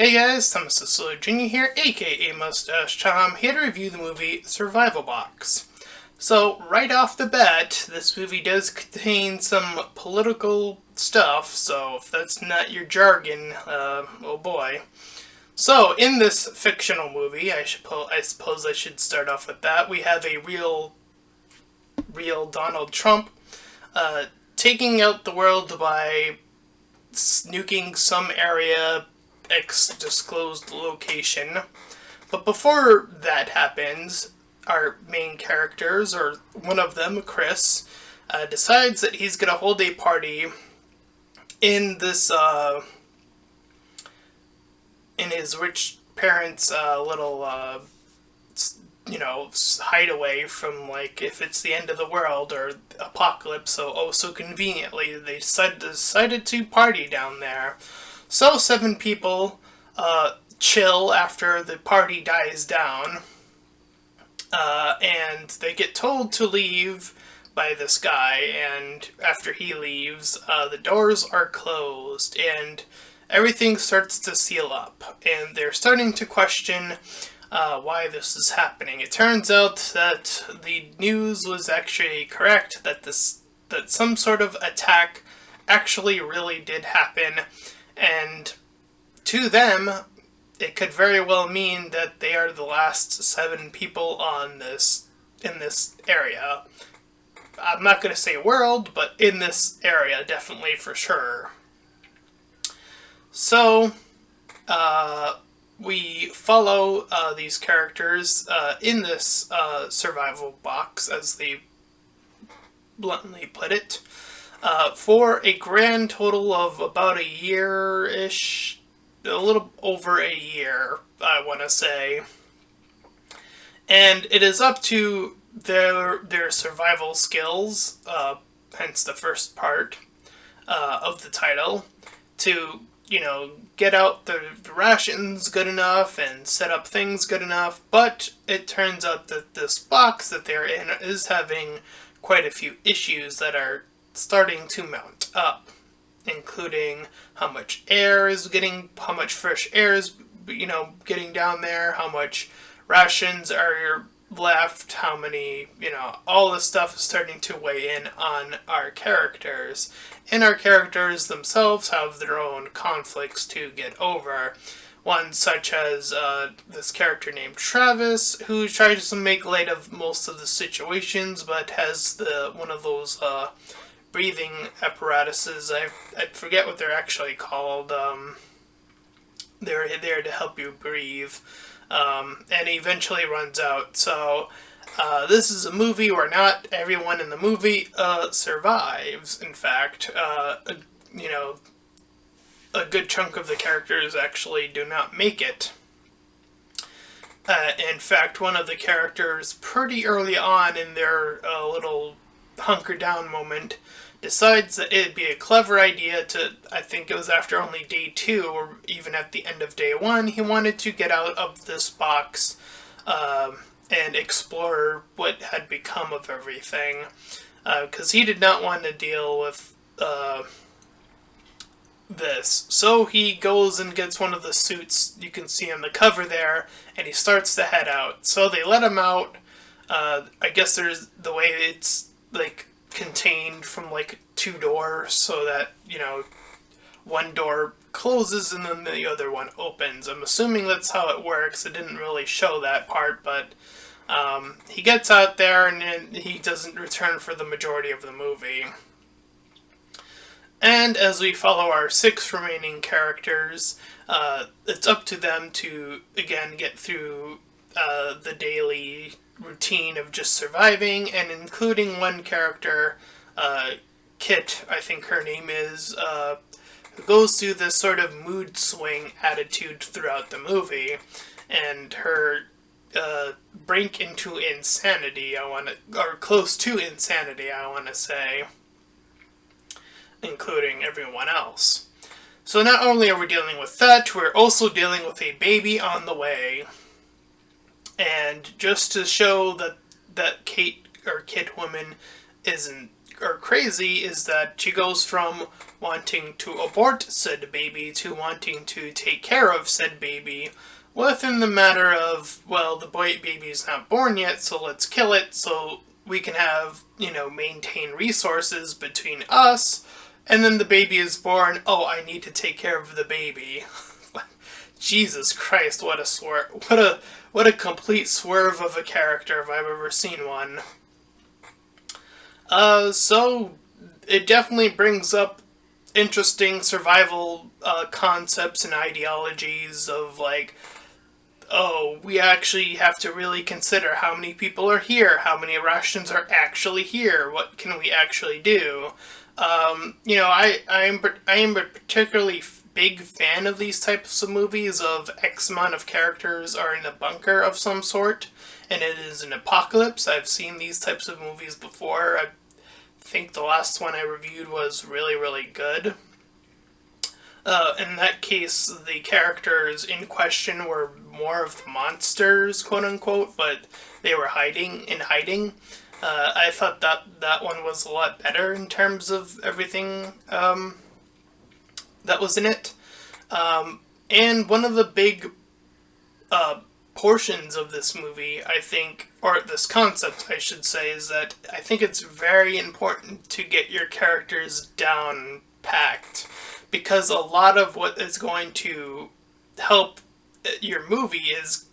Hey guys, Thomas the Jr. here, aka Mustached. I'm here to review the movie Survival Box. So, right off the bat, this movie does contain some political stuff, so if that's not your jargon, oh boy. So, in this fictional movie, I suppose I should start off with that, we have a real Donald Trump taking out the world by nuking some area X-disclosed location. But before that happens, our main characters, or one of them, Chris, decides that he's going to hold a party in this, in his rich parents' little, hideaway from, like, if it's the end of the world or apocalypse, so conveniently, they decided to party down there. So 7 people chill after the party dies down, and they get told to leave by this guy, and after he leaves, the doors are closed, and everything starts to seal up, and they're starting to question why this is happening. It turns out that the news was actually correct, that some sort of attack actually really did happen, and to them, it could very well mean that they are the last 7 people in this area. I'm not going to say world, but in this area, definitely for sure. So, we follow these characters in this survival box, as they bluntly put it, for a grand total of about a year-ish, a little over a year, I want to say. And it is up to their survival skills, hence the first part of the title, to, get out the rations good enough and set up things good enough. But it turns out that this box that they're in is having quite a few issues that are starting to mount up, including how much fresh air is, getting down there, how much rations are left, how many, all this stuff is starting to weigh in on our characters. And our characters themselves have their own conflicts to get over. One such as this character named Travis, who tries to make light of most of the situations, but has one of those breathing apparatuses. I forget what they're actually called. They're there to help you breathe, and he eventually runs out. So this is a movie where not everyone in the movie survives. In fact, a good chunk of the characters actually do not make it. In fact, one of the characters, pretty early on in their little hunker down moment, decides that it'd be a clever idea to, I think it was after only day 2, or even at the end of day 1, he wanted to get out of this box and explore what had become of everything, because he did not want to deal with this. So he goes and gets one of the suits you can see on the cover there, and he starts to head out. So they let him out. I guess there's the way it's like contained from like 2 doors, so that, one door closes and then the other one opens. I'm assuming that's how it works. It didn't really show that part, but he gets out there and then he doesn't return for the majority of the movie. And as we follow our 6 remaining characters, it's up to them to, again, get through the daily routine of just surviving, and including one character, Kit, I think her name is, who goes through this sort of mood swing attitude throughout the movie, and her break into insanity, or close to insanity, I want to say, including everyone else. So not only are we dealing with that, we're also dealing with a baby on the way. And just to show that Kit woman isn't are crazy is that she goes from wanting to abort said baby to wanting to take care of said baby within the matter of, well, the boy baby's not born yet, so let's kill it so we can have, maintain resources between us, and then the baby is born, oh, I need to take care of the baby. Jesus Christ, what a swerve. What a complete swerve of a character if I've ever seen one. So it definitely brings up interesting survival concepts and ideologies of like, oh, we actually have to really consider how many people are here, how many rations are actually here, what can we actually do. I am a particularly big fan of these types of movies of X amount of characters are in a bunker of some sort, and it is an apocalypse. I've seen these types of movies before. I think the last one I reviewed was really, really good. In that case, the characters in question were more of the monsters, quote unquote, but they were hiding. I thought that one was a lot better in terms of everything that was in it. And one of the big portions of this movie, I think, or this concept, I should say, is that I think it's very important to get your characters down packed, because a lot of what is going to help your movie is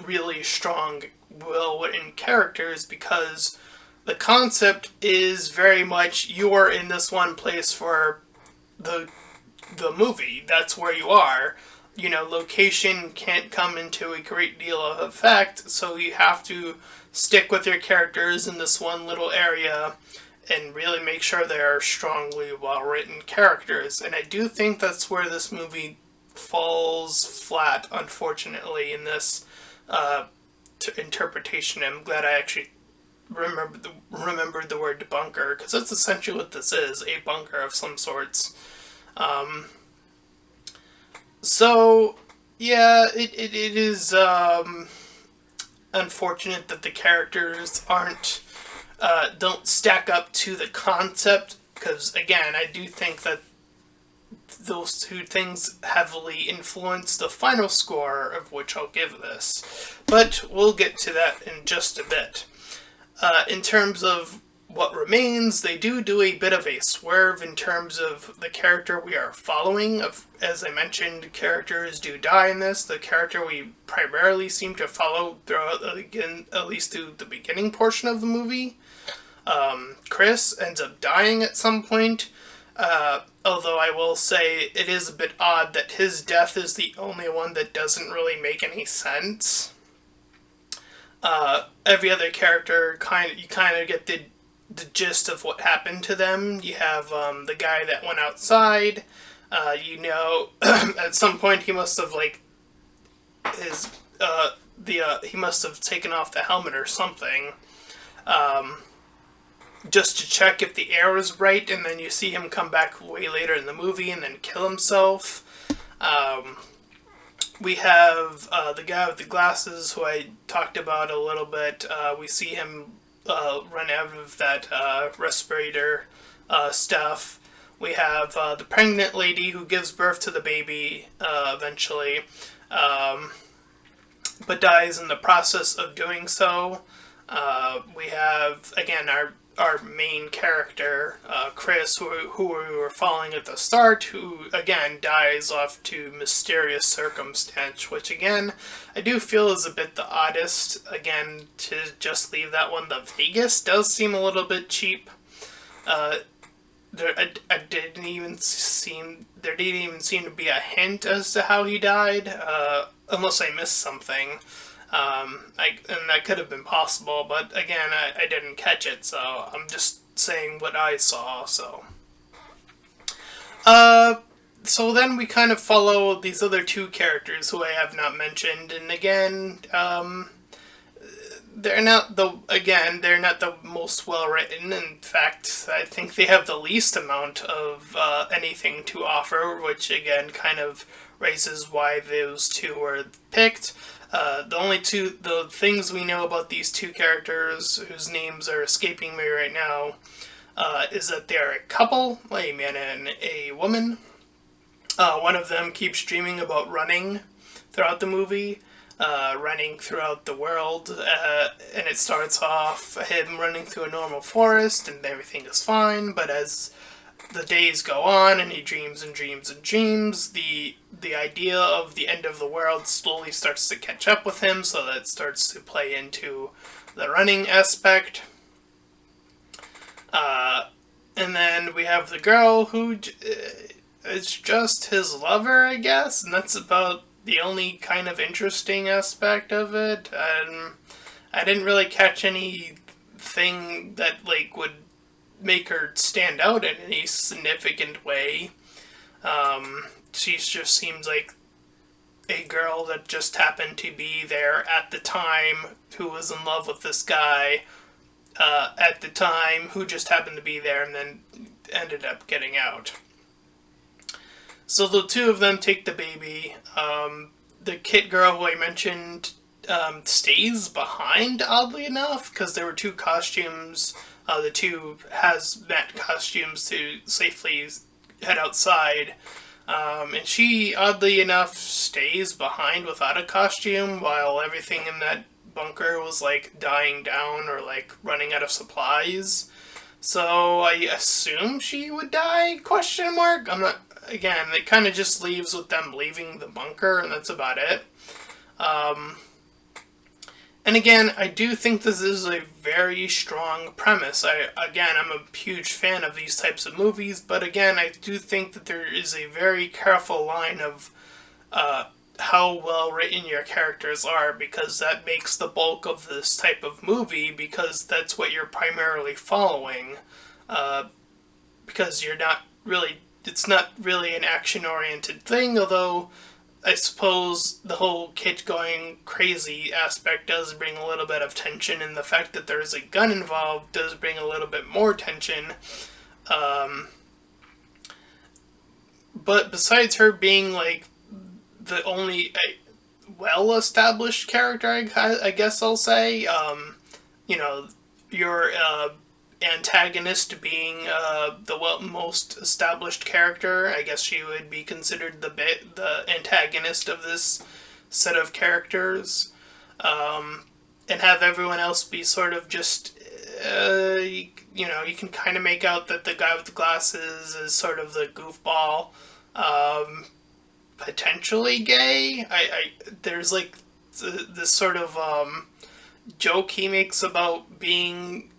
really strong, well-written characters, because the concept is very much you are in this one place for the movie. That's where you are. Location can't come into a great deal of effect, so you have to stick with your characters in this one little area and really make sure they are strongly well-written characters. And I do think that's where this movie falls flat, unfortunately, in this interpretation. I'm glad I actually remembered the word bunker, because that's essentially what this is, a bunker of some sorts. So, yeah, it is unfortunate that the characters don't stack up to the concept, because, again, I do think that those two things heavily influence the final score of which I'll give this. But we'll get to that in just a bit. In terms of what remains, they do a bit of a swerve in terms of the character we are following. As I mentioned, characters do die in this. The character we primarily seem to follow throughout, again, at least through the beginning portion of the movie, Chris, ends up dying at some point. Although I will say it is a bit odd that his death is the only one that doesn't really make any sense. Every other character, you kind of get the gist of what happened to them. You have the guy that went outside. At some point he must have he must have taken off the helmet or something, just to check if the air was right, and then you see him come back way later in the movie and then kill himself. We have the guy with the glasses, who I talked about a little bit. We see him run out of that respirator stuff. We have the pregnant lady who gives birth to the baby eventually, but dies in the process of doing so. We have, again, our main character, Chris, who we were following at the start, who, again, dies off to mysterious circumstance, which, again, I do feel is a bit the oddest. Again, to just leave that one, the Vegas does seem a little bit cheap. There didn't even seem to be a hint as to how he died, unless I missed something. And that could have been possible, but again, I didn't catch it, so I'm just saying what I saw, so. So then we kind of follow these other two characters who I have not mentioned, and again, they're not the most well written. In fact, I think they have the least amount of anything to offer, which again kind of raises why those two were picked. The things we know about these two characters, whose names are escaping me right now, is that they're a couple, a man and a woman. One of them keeps dreaming about running throughout the movie, running throughout the world, and it starts off him running through a normal forest and everything is fine, but as the days go on and he dreams and dreams and dreams, the idea of the end of the world slowly starts to catch up with him, so that starts to play into the running aspect. And then we have the girl who is just his lover, I guess, and that's about the only kind of interesting aspect of it. I didn't really catch anything that like would make her stand out in any significant way. She just seems like a girl that just happened to be there at the time, who was in love with this guy at the time, who just happened to be there and then ended up getting out. So the two of them take the baby. The kid girl who I mentioned stays behind, oddly enough, because there were two costumes, the two hazmat costumes to safely head outside. And she, oddly enough, stays behind without a costume while everything in that bunker was like dying down or like running out of supplies. So I assume she would die, question mark? I'm not, again, it kind of just leaves with them leaving the bunker and that's about it. And again, I do think this is a very strong premise. I'm a huge fan of these types of movies, but again, I do think that there is a very careful line of how well written your characters are, because that makes the bulk of this type of movie, because that's what you're primarily following. Because it's not really an action-oriented thing, although I suppose the whole kid going crazy aspect does bring a little bit of tension, and the fact that there's a gun involved does bring a little bit more tension. But besides her being like the only well-established character, I guess I'll say, your antagonist being the most established character, I guess she would be considered the antagonist of this set of characters, and have everyone else be sort of just, you can kind of make out that the guy with the glasses is sort of the goofball, potentially gay. There's like this sort of joke he makes about being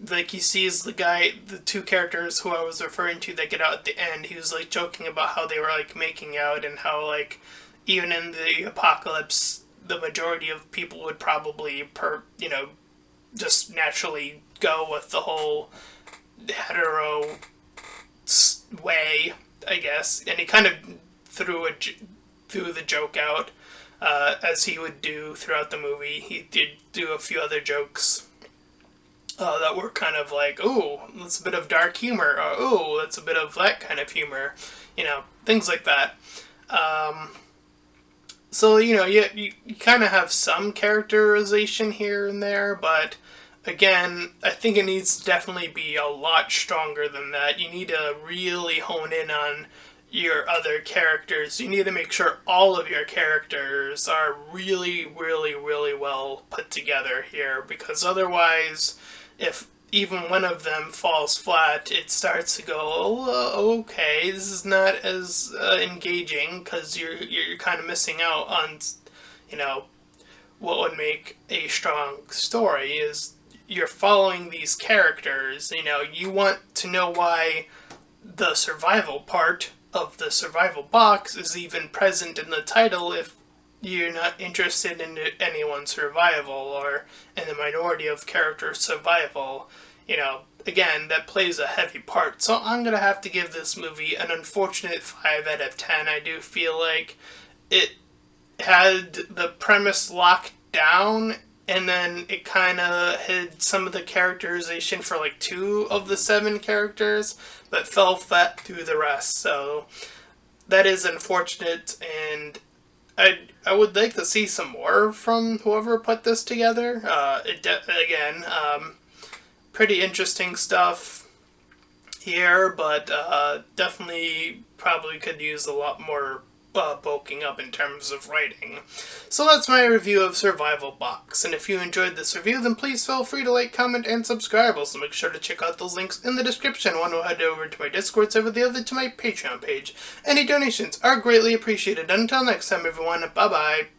like, he sees the two characters who I was referring to that get out at the end. He was like joking about how they were like making out, and how like even in the apocalypse the majority of people would probably just naturally go with the whole hetero way, I guess. And he kind of threw the joke out, as he would do throughout the movie. He did do a few other jokes that were kind of like, ooh, that's a bit of dark humor, or ooh, that's a bit of that kind of humor, things like that. So, you kind of have some characterization here and there, but again, I think it needs to definitely be a lot stronger than that. You need to really hone in on your other characters. You need to make sure all of your characters are really, really, really well put together here, because otherwise, if even one of them falls flat, it starts to go, oh, okay, this is not as engaging, because you're kind of missing out on, what would make a strong story is you're following these characters. You want to know why the survival part of the survival box is even present in the title if you're not interested in anyone's survival, or in the minority of character survival. Again, that plays a heavy part. So I'm going to have to give this movie an unfortunate 5 out of 10. I do feel like it had the premise locked down, and then it kind of had some of the characterization for like 2 of the 7 characters, but fell flat through the rest. So that is unfortunate, and I would like to see some more from whoever put this together. Pretty interesting stuff. here, but definitely probably could use a lot more bulking up in terms of writing. So that's my review of Survival Box, and if you enjoyed this review, then please feel free to like, comment, and subscribe. Also make sure to check out those links in the description. One will head over to my Discord server, the other to my Patreon page. Any donations are greatly appreciated. Until next time, everyone, bye bye.